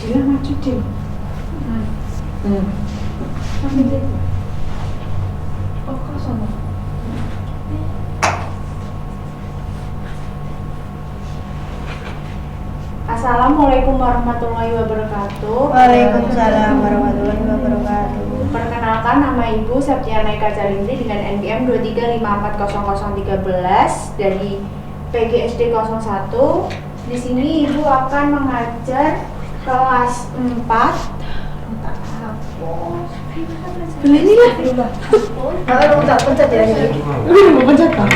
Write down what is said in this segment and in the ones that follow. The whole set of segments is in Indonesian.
Dia maju Dil. Sambil itu. Oh kosong. Assalamualaikum warahmatullahi wabarakatuh. Waalaikumsalam warahmatullahi wabarakatuh. Perkenalkan, nama Ibu Septiana Eka Jalindri dengan NPM 235400013 dari PGSD 01. Di sini Ibu akan mengajar kelas 4. Beli ini lah. Kalau udah pencet ya ini. Mau pencet Pak.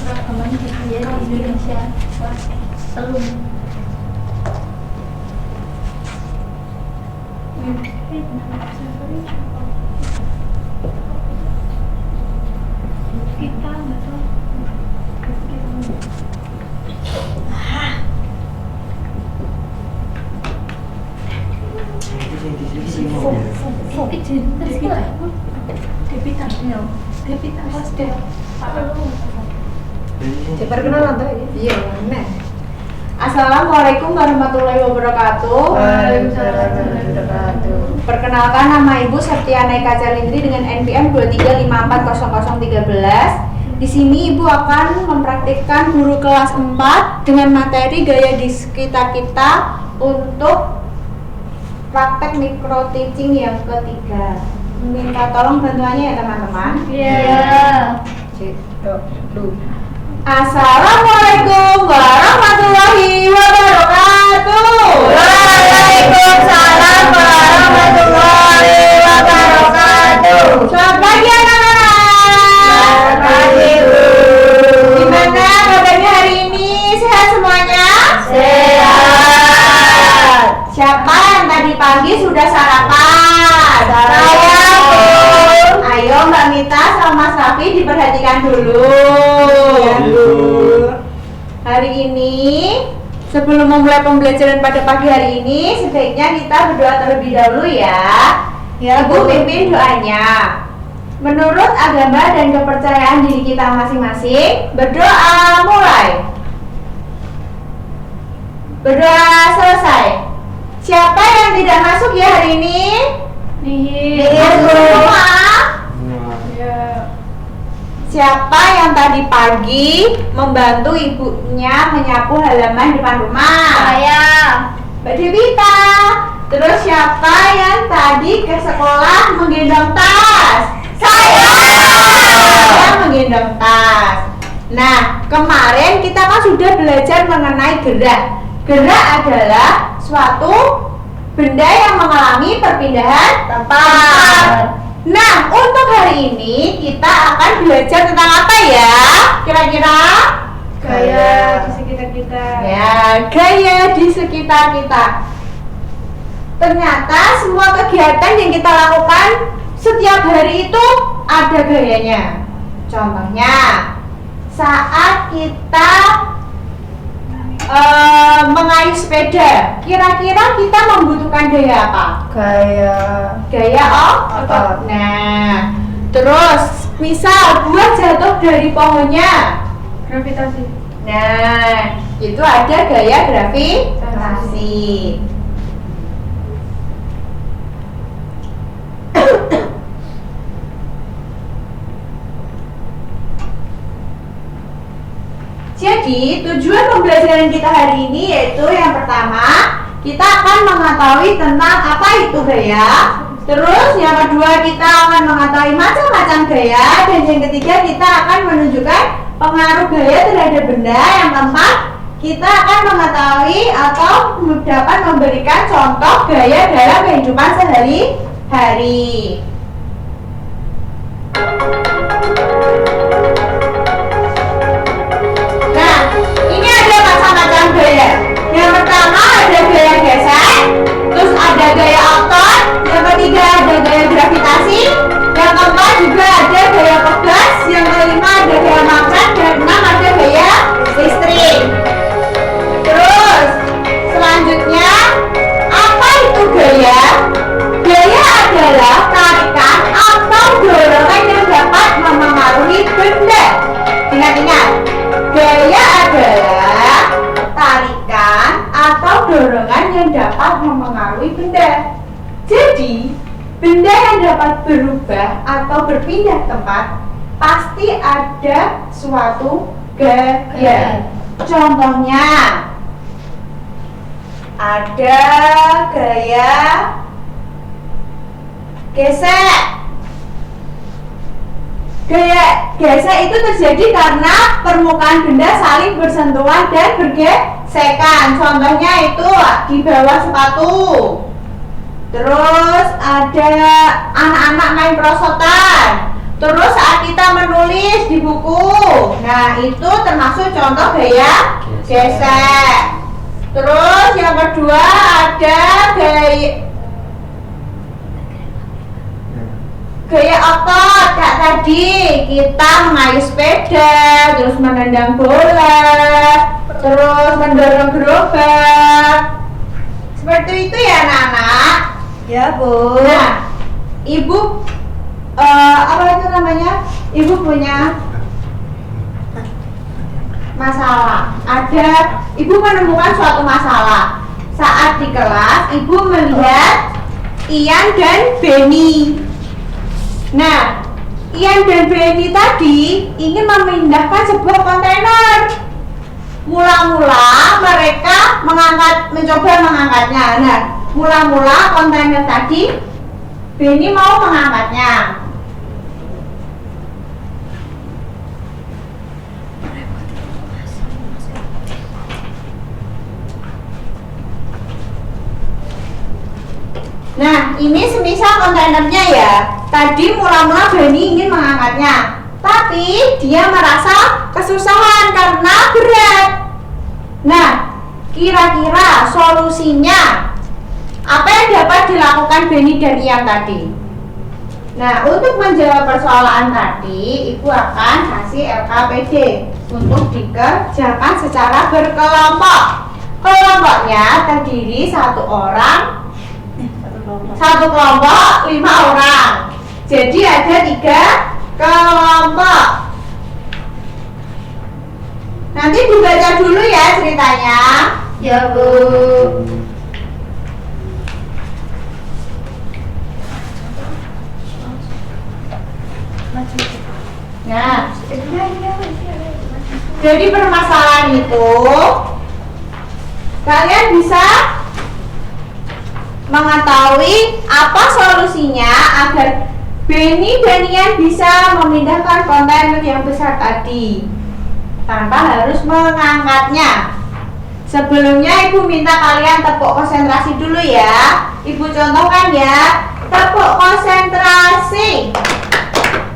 Rakaman budaya di Indonesia belum. Kita nggak tahu. Perkenalan tuh. Iya, benar. Assalamualaikum warahmatullahi wabarakatuh. Waalaikumsalam warahmatullahi wabarakatuh. Perkenalkan, nama Ibu Septiana Eka Jalindri dengan NPM 235400013. Di sini Ibu akan mempraktikkan guru kelas 4 dengan materi gaya di sekitar kita untuk praktek micro teaching yang ketiga. Minta tolong bantuannya ya teman-teman. Iya. Assalamualaikum warahmatullahi wabarakatuh. Waalaikumsalam warahmatullahi wabarakatuh. Selamat pagi anak-anak. Selamat pagi, Bu. Gimana kabarnya hari ini? Sehat semuanya? Sehat. Siapa yang tadi pagi sudah sarapan? Saya, Bu. Ayo Mbak Mita sama Mas Raffi diperhatikan dulu. Ya, Bu. Hari ini sebelum memulai pembelajaran pada pagi hari ini, sebaiknya kita berdoa terlebih dahulu ya. Ya, Ibu pimpin doanya. Menurut agama dan kepercayaan diri kita masing-masing, berdoa mulai. Berdoa selesai. Siapa yang tidak masuk ya hari ini? Iya, Masuk Bu. semua. Ya. Siapa yang tadi pagi membantu ibunya menyapu halaman depan rumah? Saya. Mbak Devita. Terus siapa yang tadi ke sekolah menggendong tas? Saya menggendong tas. Nah, kemarin kita kan sudah belajar mengenai gerak. Gerak adalah suatu benda yang mengalami perpindahan tempat. Nah, untuk hari ini kita akan belajar tentang apa ya? Kira-kira? Gaya di sekitar kita. Ya, gaya di sekitar kita. Ternyata semua kegiatan yang kita lakukan setiap hari itu ada gayanya. Contohnya, saat kita mengayuh sepeda, kira-kira kita membutuhkan gaya apa? Gaya otot. Nah, terus misal buah jatuh dari pohonnya. Gravitasi. Nah, itu ada gaya gravitasi. Jadi, tujuan pembelajaran kita hari ini yaitu yang pertama, kita akan mengetahui tentang apa itu gaya. Terus yang kedua, kita akan mengetahui macam-macam gaya. Dan yang ketiga, kita akan menunjukkan pengaruh gaya terhadap benda. Yang keempat, kita akan mengetahui atau dapat memberikan contoh gaya dalam kehidupan sehari-hari. Nah, ini ada macam-macam gaya. Yang pertama ada gaya gesek, terus ada gaya otot, yang ketiga ada gaya gravitasi, yang keempat juga ada gaya pegas, yang kelima ada gaya magnet, dan enam ada gaya listrik. Terus selanjutnya, apa itu gaya? Gaya adalah tarikan dapat berubah atau berpindah tempat, pasti ada suatu gaya. Contohnya, ada gaya gesek. Gaya gesek itu terjadi karena permukaan benda saling bersentuhan dan bergesekan. Contohnya itu di bawah sepatu. Terus ada anak-anak main perosotan. Terus saat kita menulis di buku. Nah, itu termasuk contoh gaya gesek. Terus yang kedua ada gaya otot. Kayak tadi kita mengayuh sepeda, terus menendang bola, terus mendorong gerobak. Seperti itu ya anak-anak. Ya, Bu. Nah, ibu apa itu namanya? Ibu punya masalah. Ibu menemukan suatu masalah. Saat di kelas, ibu melihat Ian dan Benny. Nah, Ian dan Benny tadi ingin memindahkan sebuah kontainer. Mula-mula mereka mencoba mengangkatnya. Nah, mula-mula kontainer tadi Benny mau mengangkatnya. Nah, ini semisal kontainernya ya. Tadi mula-mula Benny ingin mengangkatnya, tapi dia merasa kesusahan karena berat. Nah, kira-kira solusinya apa yang dapat dilakukan Benny dan Ian tadi? Nah, untuk menjawab persoalan tadi, Ibu akan kasih LKPD untuk dikerjakan secara berkelompok. Kelompoknya terdiri satu kelompok 5 orang. Jadi ada 3 kelompok. Nanti dibaca dulu ya ceritanya. Ya, Bu. Nah, jadi permasalahan itu kalian bisa mengetahui apa solusinya agar Benny dan Ian bisa memindahkan kontainer yang besar tadi tanpa harus mengangkatnya. Sebelumnya Ibu minta kalian tepuk konsentrasi dulu ya. Ibu contohkan ya. Tepuk konsentrasi.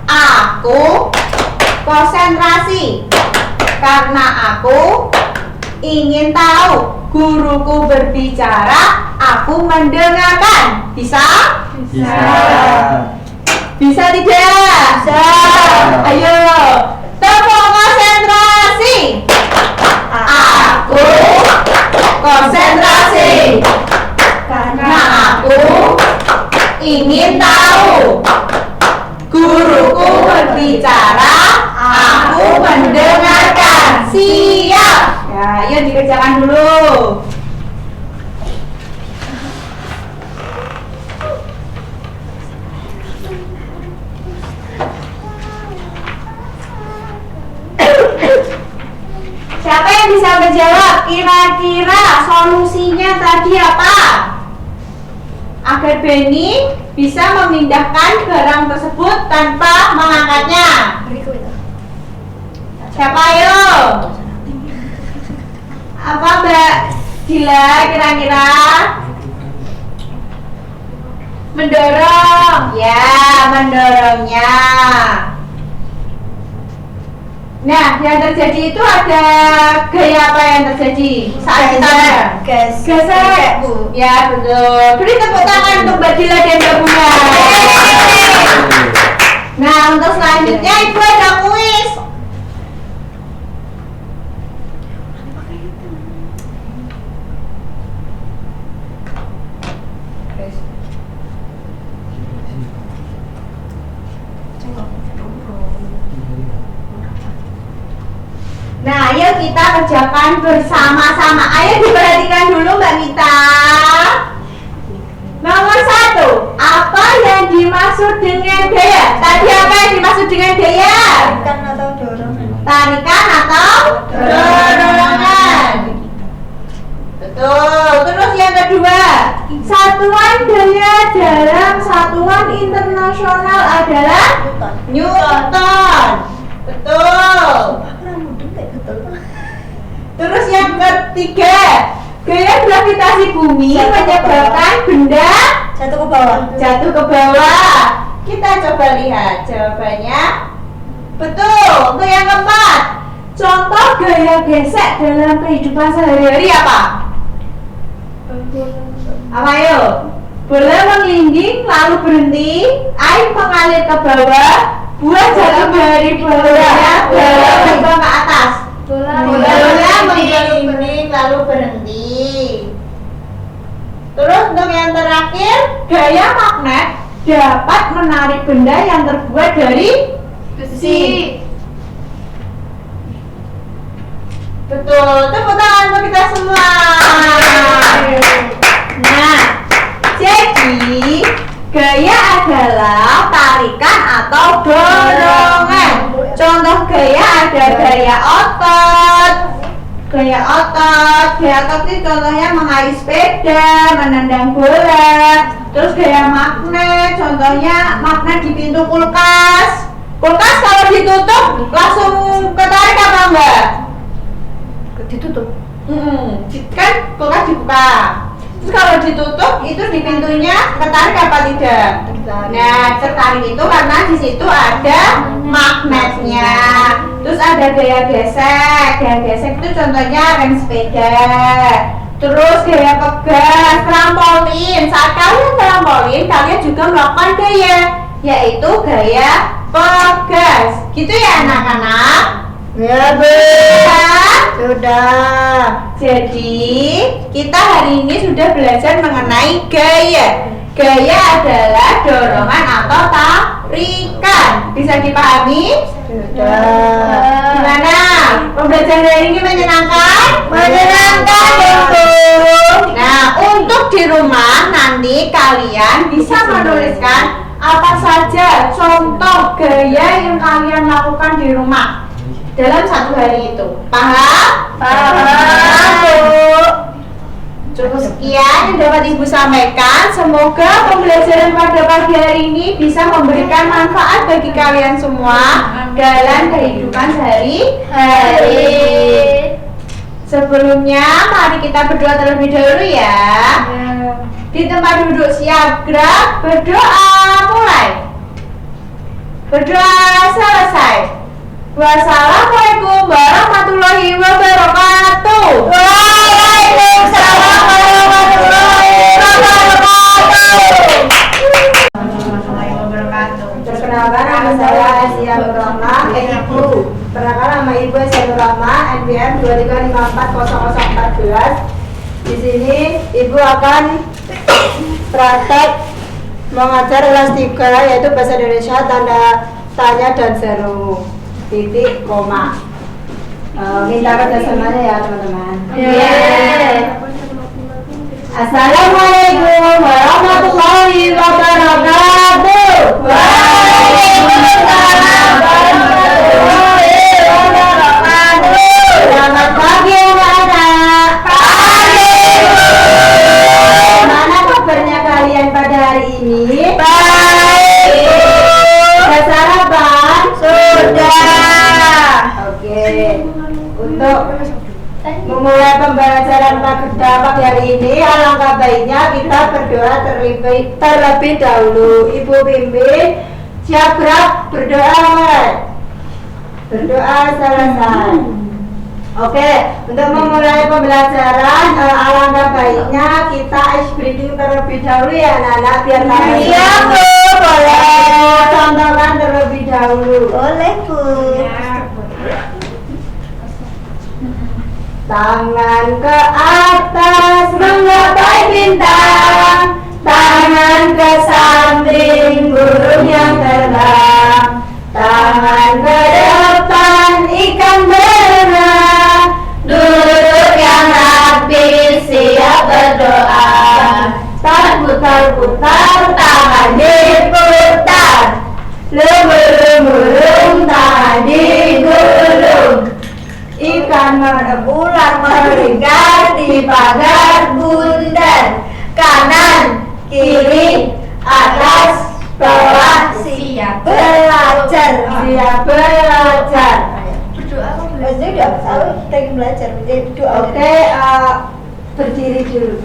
Aku konsentrasi karena aku ingin tahu. Guruku berbicara, aku mendengarkan. Bisa? Bisa. Bisa tidak? Bisa. Ayo, tepuk konsentrasi. Aku konsentrasi karena aku ingin tahu. Guruku berbicara, aku mendengarkan. Siap. Ya, ayo dikerjakan dulu. Siapa yang bisa menjawab? Kira-kira solusinya tadi apa? Agar Benny bisa memindahkan barang tersebut tanpa mengangkatnya. Siapa ayo? Apa Mbak Gila kira-kira? Mendorong. Ya, mendorongnya. Nah, yang terjadi itu ada gaya apa yang terjadi saat kita Gesek, Bu. Ya, betul. Beri tepuk tangan untuk Mbak Dila dan Mbak Bunga. Nah, untuk selanjutnya Ibu ada kuis. Nah, ayo kita kerjakan bersama-sama. Ayo diperhatikan dulu Mbak Mita. Nomor 1, apa Apa yang dimaksud dengan gaya? Tadi apa yang dimaksud dengan gaya? Tarikan atau dorongan. Tarikan atau dorongan. Betul. Terus yang kedua, satuan gaya dalam satuan internasional adalah Newton. Betul. Terus yang ketiga, gaya gravitasi bumi menyebabkan benda Jatuh ke bawah. jatuh ke bawah. Kita coba lihat jawabannya. Betul. Untuk yang keempat, contoh gaya gesek dalam kehidupan sehari-hari apa? Apa yuk? Bola menggelinding lalu berhenti, air mengalir ke bawah, buah jatuh dari bawahnya terbang ke atas. Bola menggelinding lalu berhenti. Terus untuk yang terakhir, gaya magnet dapat menarik benda yang terbuat dari besi. Betul, tepuk tangan untuk kita semua. Nah, jadi gaya adalah tarikan atau dorongan. Contoh gaya ada gaya otot. Gaya otot itu contohnya mengayuh sepeda, menendang bola. Terus gaya magnet, contohnya magnet di pintu kulkas. Kulkas kalau ditutup langsung ketarik apa enggak? Ditutup. Kan kulkas dibuka. Terus kalau ditutup itu di pintunya ketarik apa tidak? Nah, tertarik itu karena di situ ada magnetnya. Terus ada gaya gesek. Gaya gesek itu contohnya rem sepeda. Terus gaya pegas, trampolin. Saat kalian trampolin, kalian juga melakukan gaya, yaitu gaya pegas. Gitu ya anak-anak? Ya, Bu. Sudah. Jadi kita hari ini sudah belajar mengenai gaya. Gaya adalah dorongan atau tarikan. Bisa dipahami? Sudah. Gimana? Pembelajaran hari ini menyenangkan? Menyenangkan, Bu. Nah, untuk di rumah nanti kalian bisa menuliskan apa saja contoh gaya yang kalian lakukan di rumah dalam satu hari itu. Paham? Paham, Bu. Cukup sekian yang dapat Ibu sampaikan. Semoga pembelajaran pada pagi hari ini bisa memberikan manfaat bagi kalian semua dalam kehidupan sehari-hari. Sebelumnya, mari kita berdoa terlebih dahulu ya. Di tempat duduk siap, gerak, berdoa, mulai. Berdoa selesai. Wassalamualaikum warahmatullahi wabarakatuh. Waalaikumsalam warahmatullahi wabarakatuh. Perkenalkan, nama saya Asia Nurrahma, Ibu. Perkenalkan, nama Ibu Asia Nurrahma, NPM 2354014. Di sini Ibu akan praktek mengajar kelas 3, yaitu bahasa Indonesia, tanda tanya dan seru, titik, koma. Minta kerjasamanya ya teman-teman. Assalamualaikum warahmatullahi wabarakatuh. Waalaikumsalam warahmatullahi wabarakatuh. Selamat pagi anak-anak. Mana kabarnya kalian pada hari ini? Baik. Sudah sarapan? Sudah. Oke. Untuk memulai pembelajaran pagi hari ini, alangkah baiknya kita berdoa terlebih dahulu. Ibu pimpin, siap gerak, berdoa mulai. Berdoa selesai. Oke, untuk memulai pembelajaran, alangkah baiknya kita ice breathing terlebih dahulu ya anak-anak, biar kalian. Iya Bu, boleh. Contohkan terlebih dahulu. Boleh Bu. Tangan ke atas menggapai bintang, tangan ke samping burung yang terbang, tangan ke depan ikan berenang, duduk yang rapi siap berdoa, putar-putar tangan. diputar, lumur-lumur tadi gulung. Ikan ular melingkar di pagar bundar, kanan, kiri, atas, bawah, siap belajar, siap belajar. belajar Oke, berdiri dulu.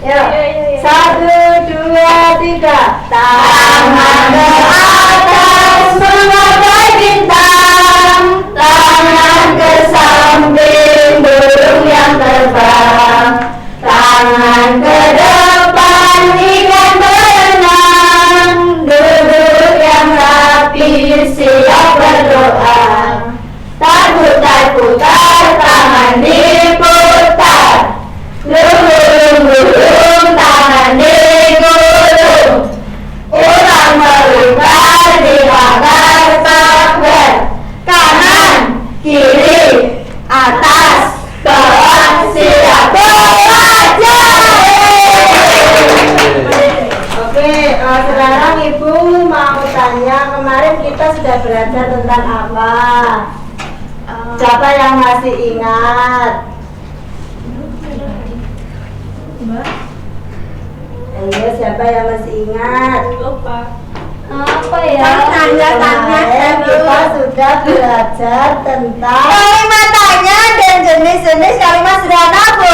Yuk, 1, 2, 3. Tangan ke atas menggapai bintang, tangan ke samping burung yang terbang, tangan ke depan ikan berenang, duduk yang rapi siap berdoa. Putar-putar tangan diputar, lurung-lurung tangan digulung, ulang melingkar di pagar pagar, kanan, kiri, atas, bawah, siap belajar. Oke, sekarang Ibu mau tanya, kemarin kita sudah belajar tentang apa? Siapa yang masih ingat? Ayo, siapa yang masih ingat? Apa ya? Kemarin kita sudah belajar tentang kalimat tanya dan jenis-jenis kalimat sederhana, Bu.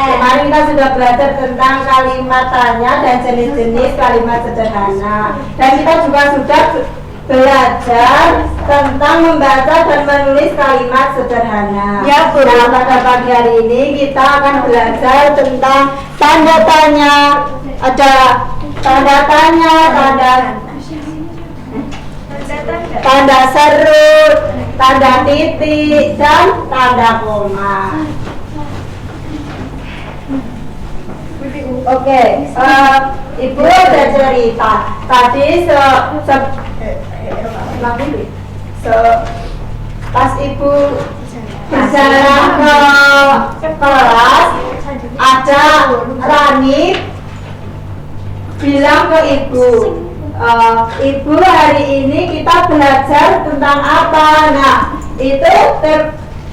Kemarin kita sudah belajar tentang kalimat tanya dan jenis-jenis kalimat sederhana. Dan kita juga sudah belajar tentang membaca dan menulis kalimat sederhana. Ya, Bu. Nah, pada pagi hari ini kita akan belajar tentang tanda tanya. Ada tanda tanya, tanda seru, tanda titik, dan tanda koma. Oke, Ibu ada cerita tadi pas Ibu berjalan ke kelas, ada Rani bilang ke Ibu, Ibu hari ini kita belajar tentang apa? Nah, itu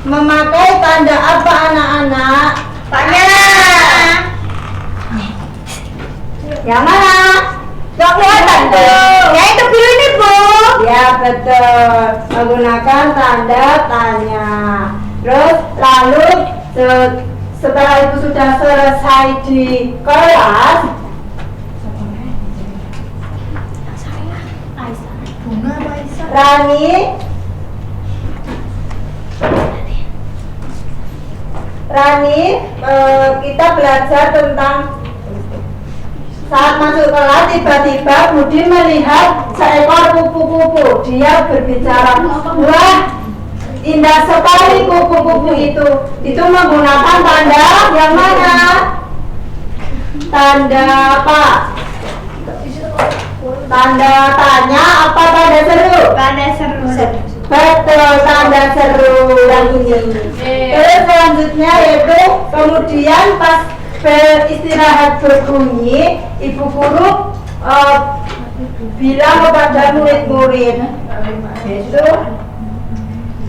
memakai tanda apa anak-anak? Tanya. Yang mana? Gak kelihatan tuh. Ya itu biru ini, Bu. Ya betul. Menggunakan tanda tanya. Terus lalu setelah Ibu sudah selesai di kelas, Rani, kita belajar tentang saat masuk kelas tiba-tiba Budi melihat seekor kupu-kupu. Dia berbicara, wah indah sekali kupu-kupu itu. Itu menggunakan tanda yang mana? Tanda apa? Tanda tanya apa tanda seru? Tanda seru. Betul, tanda seru yang ini. Terus selanjutnya yaitu kemudian pas beristirahat berbunyi, Ibu guru bilang kepada murid-murid itu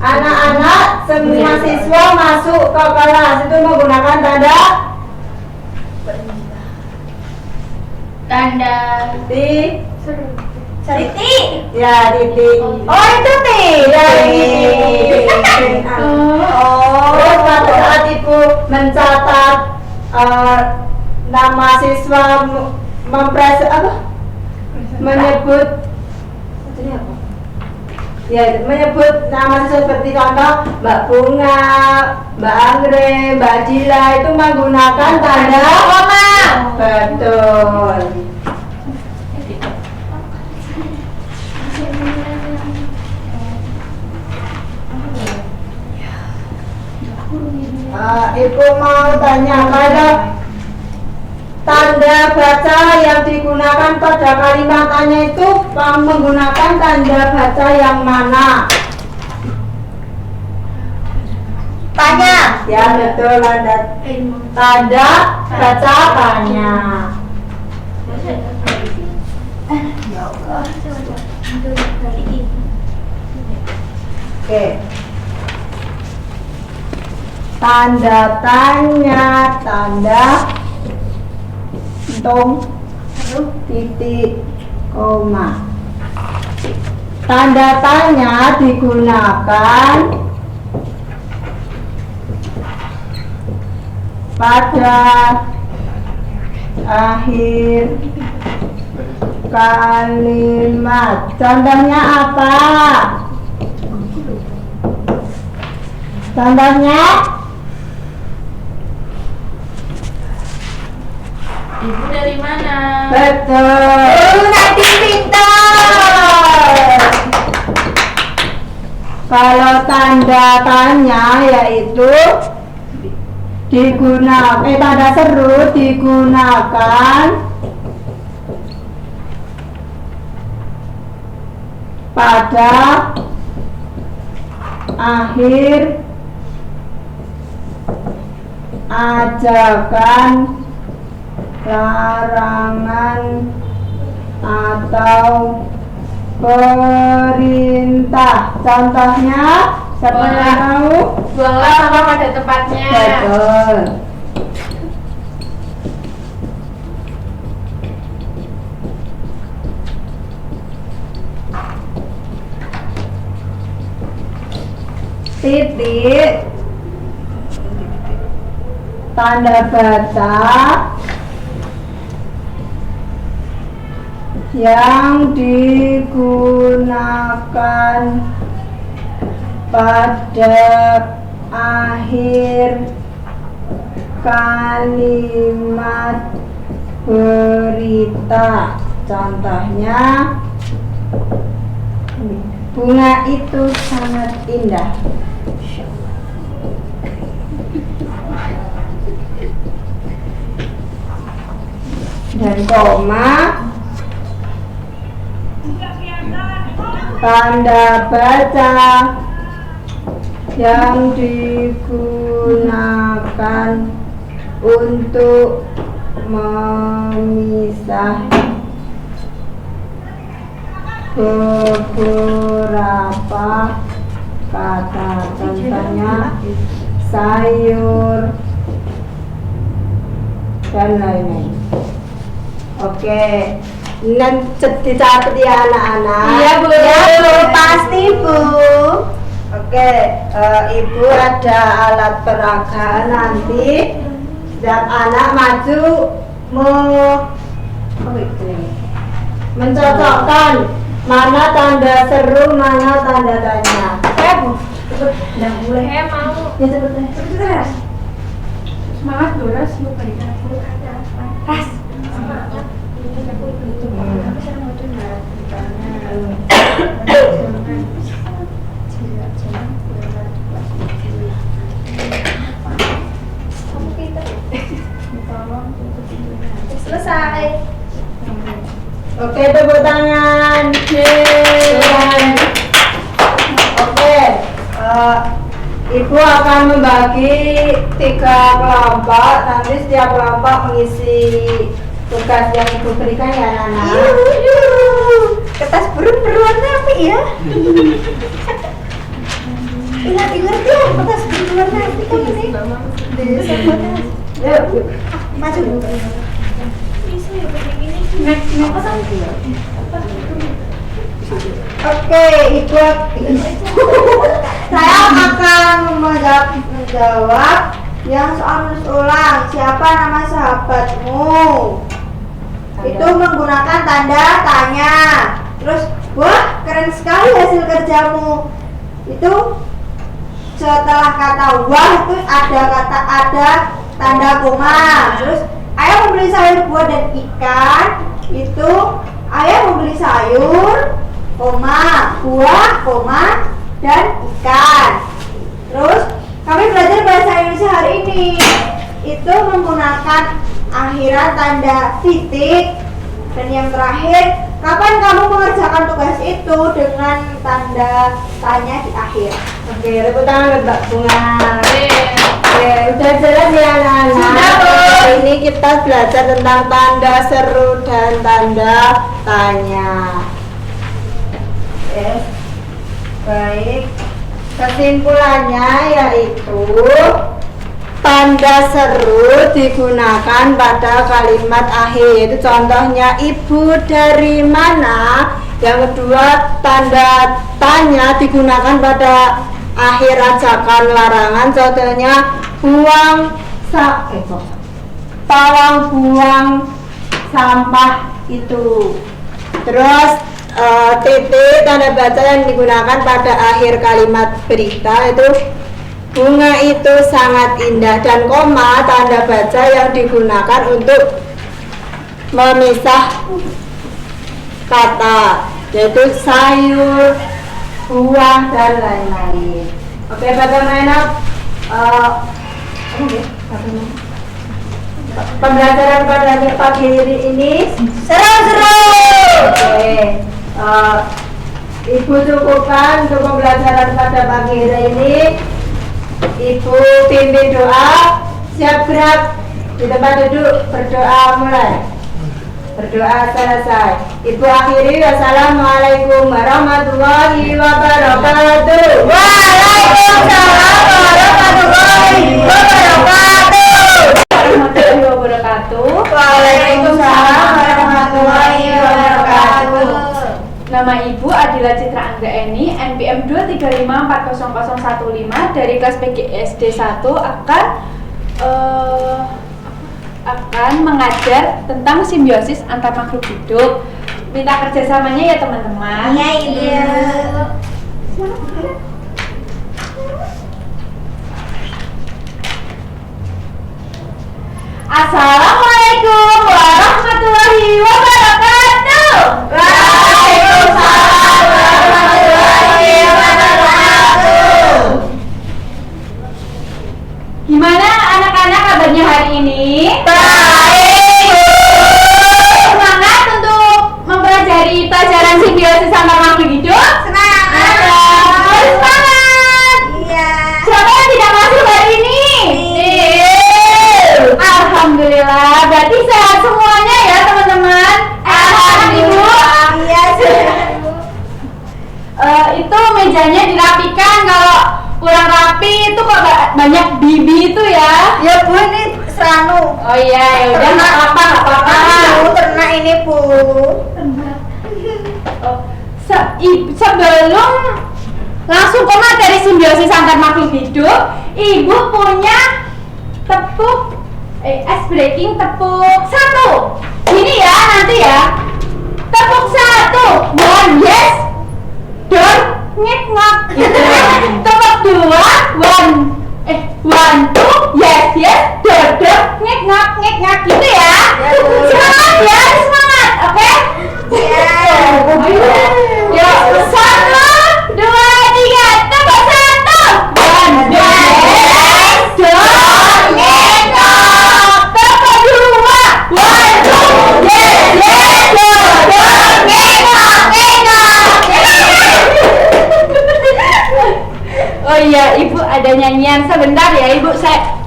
anak-anak semua siswa masuk ke kelas itu menggunakan tanda titik. Ya, titik. Oh, itu titik. Terus pada saat Ibu mencatat nama siswa menyebut nama siswa seperti contoh Mbak Bunga, Mbak Anggrek, Mbak Dila itu menggunakan tanda koma. Betul. Ibu mau tanya, pada tanda baca yang digunakan pada kalimat tanya itu menggunakan tanda baca yang mana? Tanya. Ya betul, tanda baca tanya. Oke. Tanda tanya, tanda titik koma. Tanda tanya digunakan pada akhir kalimat. Contohnya apa? Contohnya Ibu dari mana? betul. Nanti pintar. Kalau tanda tanya yaitu tanda seru digunakan pada akhir ajakan, larangan, atau perintah. Contohnya siapa yang tahu? Buanglah sampah pada tempatnya. Betul. Titik tanda baca yang digunakan pada akhir kalimat berita. Contohnya, bunga itu sangat indah. Dan koma, tanda baca yang digunakan untuk memisah beberapa kata. Contohnya sayur dan lain-lain. Oke, nanti dicatat ya anak-anak. Iya, Bu. Ya, Bu, pasti Bu. Oke, Ibu ada alat peraga. Nanti setiap anak maju mencocokkan mana tanda seru, mana tanda tanya. Bu. Udah mulai. Mau. Ya cepet. Semangat Doras, yuk balik aku. Ras. Selesai. Oke, tepuk tangan. Yeay. Oke, Ibu akan membagi 3 kelompok. Nanti setiap kelompok mengisi tugas yang Ibu berikan ya, Nana. Kertas burung berwarna apa ya? Ingat-ingat ya, kertas burung berwarna apa kan ini? Yuk. Maju. Oke, Ibu. Saya akan menjawab yang soal menulis ulang. Siapa nama sahabatmu? Itu menggunakan tanda tanya. Terus, wah keren sekali hasil kerjamu. Itu setelah kata wah itu ada tanda koma. Terus ayah membeli sayur buah dan ikan. Itu ayah membeli sayur, koma, buah, koma, dan ikan. Terus kami belajar bahasa Indonesia hari ini. Itu menggunakan akhiran tanda titik. Dan yang terakhir Kapan kamu mengerjakan tugas itu dengan tanda tanya di akhir? Oke, tepuk tangan Mbak Bunga. Iya. Oke, udah jelas ya anak-anak. Sudah, Bu. Hari ini kita belajar tentang tanda seru dan tanda tanya. Oke, baik. Kesimpulannya yaitu tanda seru digunakan pada kalimat akhir, yaitu contohnya ibu dari mana. Yang kedua, tanda tanya digunakan pada akhir ajakan larangan, contohnya tolong buang sampah itu. Terus titik tanda baca yang digunakan pada akhir kalimat berita itu bunga itu sangat indah, dan koma tanda baca yang digunakan untuk memisah kata, yaitu sayur, buah, dan lain-lain. Oke, bagaimana pembelajaran pada pagi ini? Seru-seru. Oke, Ibu cukupkan untuk pembelajaran pada pagi hari ini. Ibu pimpin doa, siap gerak di tempat duduk, berdoa mulai. Berdoa selesai. Ibu akhiri, wassalamualaikum warahmatullahi wabarakatuh. Waalaikumsalam warahmatullahi wabarakatuh. Warahmatullahi wabarakatuh. Waalaikumsalam warahmatullahi wabarakatuh. Nama Ibu Adila Citra Anggraeni, NPM 235400115 dari kelas PGSD 1 akan mengajar tentang simbiosis antar makhluk hidup. Minta kerjasamanya ya teman-teman. Iya, Ibu. Assalamualaikum warahmatullahi wabarakatuh. Waalaikumsalam warahmatullahi wabarakatuh. Gimana anak-anak kabarnya hari ini? Baik. Semangat untuk mempelajari pelajaran simbiosis antar makhluk hidup? Semangat. Harus semangat. Iya. Siapa yang tidak masuk hari ini? Alhamdulillah, berarti sehat semuanya ya teman-teman. Alhamdulillah. Iya, Itu mejanya dirapikan, kalau kurang rapi itu kok banyak bibi itu ya. Ya Bu, ini seranu. Oh iya, ya udah nggak apa-apa. Bu, ternak ini Bu. Oh, sebelum langsung ke materi simbiosis antar makhluk hidup, Ibu punya ice breaking tepuk 1. Ini ya nanti ya. Tepuk 1. 1 yes. Door ngek ngak. Tepuk 2. 1 2 yes yes. Door ngek ngak gitu ya. Semangat ya, semangat. Oke? Iya. Ya, 1 2 3 tepuk 1. 1 yes. Door ngek ngak. Tepuk 2. 1 yes yes. Door ngek ngak. Oh iya, Ibu ada nyanyian sebentar ya, Ibu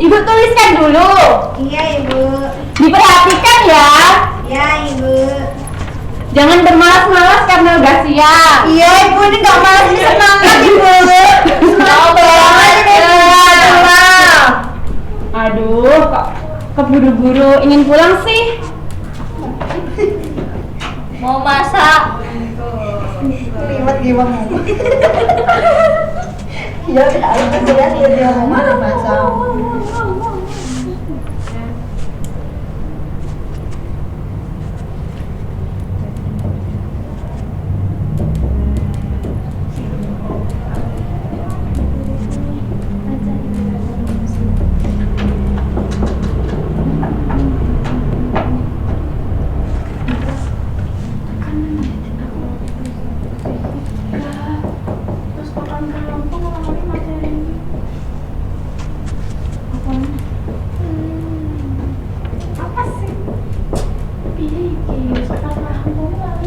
tuliskan dulu. Iya, Ibu. Diperhatikan ya. Iya, Ibu. Jangan bermalas-malas karena udah siang. Iya, Ibu, ini nggak malas, ini semangat, Ibu. Semangat banget ini, Bu. Aduh, kok keburu-buru ingin pulang sih? Mau masak. Ribet gimana? Ya, dia mau masak. Terus kapan kampung ngomongin materi ini? Apa sih? Pilih, sekarang kampung lah.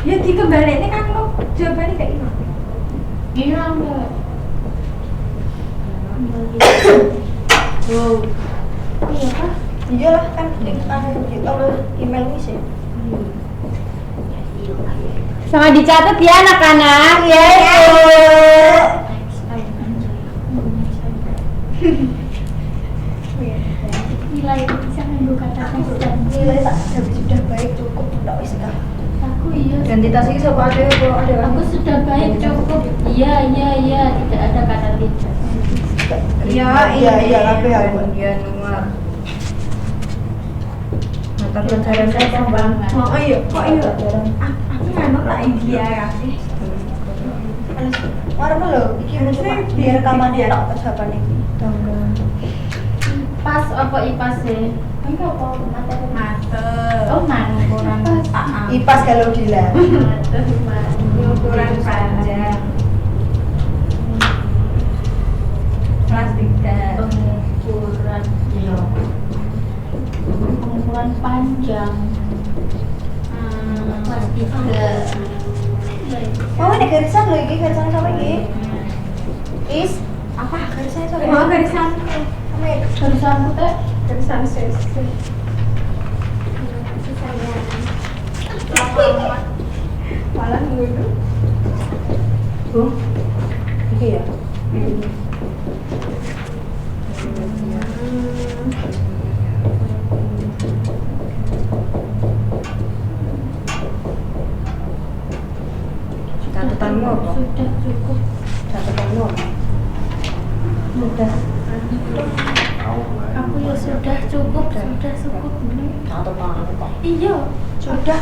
Ya dikembalikan kan lo jawabannya kayak gimana? Iya enggak. Wow. Iya kah? Iya lah kan kalau email ini sih. Sama dicatat ya anak-anak. Iya. Nilai bisa membuka kata Nilai tak sudah baik cukup tidak wis kah. aku iya. Identitas ini siapa ada kalau ada. Aku sudah baik cukup. Iya tidak ada kata tidak. Iya tapi kemudian nomor mata pelajaran saya Banget. oh iya kok iya Aku memang tak India kasih. warna lo iki muncul biar rekaman dia tak jawaban iki Pas apa IPAS sih? Enggak apa materi. Mate. Oh, kurang. ipas kalau gila Ukuran panjang. Kelas 3. Pengukuran. Iya. Pengukuran panjang. Kelas 3. oh ini garisan lo iki garisan sama iki is apa garisannya sorry Oh, garisan. Tulisan putih. Garisan sesi. Malah dulu. iki ya catatanmu apa? Sudah cukup. Catatanmu apa? Sudah. Aku ya sudah cukup. Sudah cukup. Catatan apa? Iya. Sudah.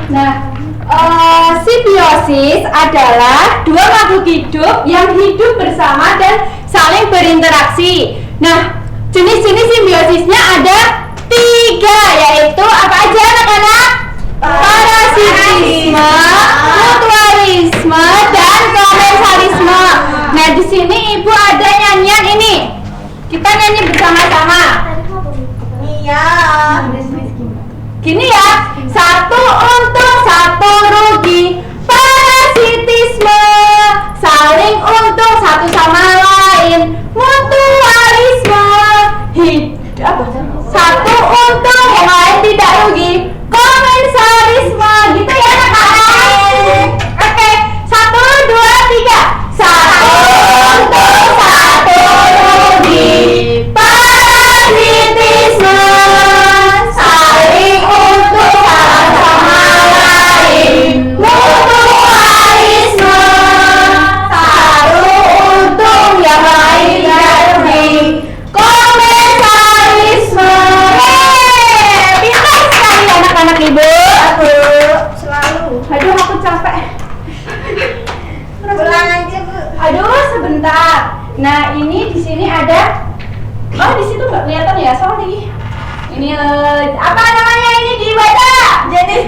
Nah, simbiosis adalah dua makhluk hidup yang hidup bersama dan saling berinteraksi. Nah, jenis-jenis simbiosisnya ada 3, yaitu apa aja anak-anak? Parasitisme, mutualisme, dan komensalisme. Nah, di sini ibu ada nyanyian ini. Kita nyanyi bersama-sama. Iya. Gini ya, satu untung satu rugi. Parasitisme, saling untung satu sama lain. Mutualisme, satu untung yang lain tidak rugi. Komensalisme, gitu ya anak-anak. Oke, 1, 2, 3. Satu untung satu rugi. Parasitisme, saling untung satu sama lain. Mutualisme, satu untung yang lain tidak rugi. Komensalisme. Pintar sekali anak-anak ibu. Selalu. Aduh, aku capek. Ulang aja bu. Aduh, sebentar. Nah, ini di sini ada. Oh, di situ nggak kelihatan ya, sorry. Ini apa namanya ini dibaca? Jenis.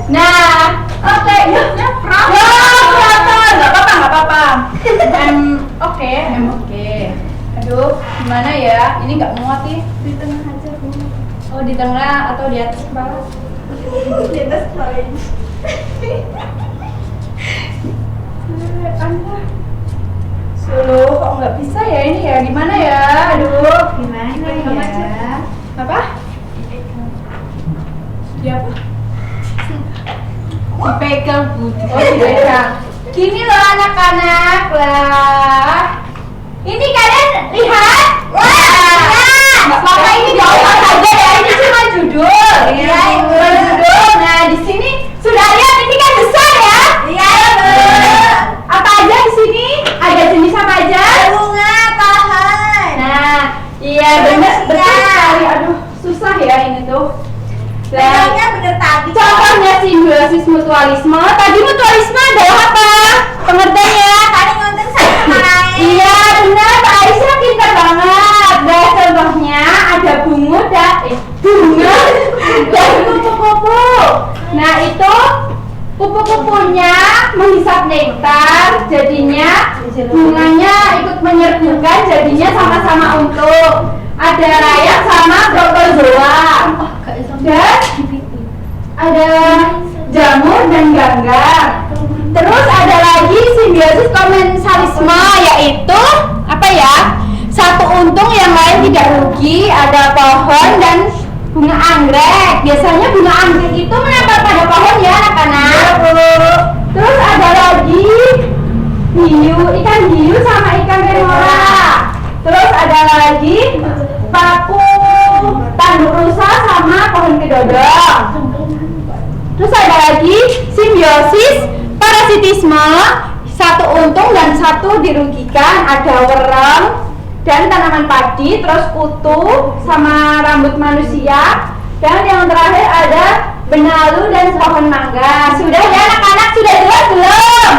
Nah, oke, yuk. Kelihatan, nggak apa-apa. Oke. Aduh, gimana ya? Ini nggak muat nih. Di tengah aja, Bu. Oh, di tengah atau di atas kepala? Di atas kepala. Suluh, kok nggak bisa ya ini ya? Gimana ya? Aduh, Gimana ya? apa? Di apa? Dipegang Bu. Oh, dipegang. Gini loh anak-anak lah. Ini kalian lihat? Wah, nggak apa-apa ini gampang saja ya. Ini cuma judul. Iya, Ibu. Cuma judul. Nah, di sini sudah lihat ini kan besar ya? Iya, Bu. Apa aja di sini? Ada jenis apa aja? Bunga, pohon. Nah, iya benar betul sekali. Aduh, susah ya ini tuh. Pegangnya bener tadi. Contohnya simbiosis mutualisme. Tadi mutualisme adalah apa? Pengertiannya? Tadi ngonten satu sama lain. Iya benar, Pak Aisyah pintar banget. Nah, contohnya ada bunga dan kupu-kupu. Nah itu kupu-kupunya menghisap nektar, jadinya bunganya ikut menyerbukan, jadinya sama-sama untung. Ada rayap sama protozoa. Dan ada jamur dan ganggar. Terus ada lagi simbiosis komensalisme, yaitu apa ya? Satu untung yang lain tidak rugi. Ada pohon dan bunga anggrek. Biasanya bunga anggrek itu menempel pada pohon ya anak-anak. Terus ada lagi hiu, ikan hiu sama ikan remora. Terus ada lagi paku tanduk rusa sama pohon kedodong. Terus ada lagi simbiosis parasitisme, satu untung dan satu dirugikan. Ada werem dan tanaman padi, terus kutu sama rambut manusia, dan yang terakhir ada benalu dan pohon mangga. Sudah ya anak-anak, sudah jelas belum?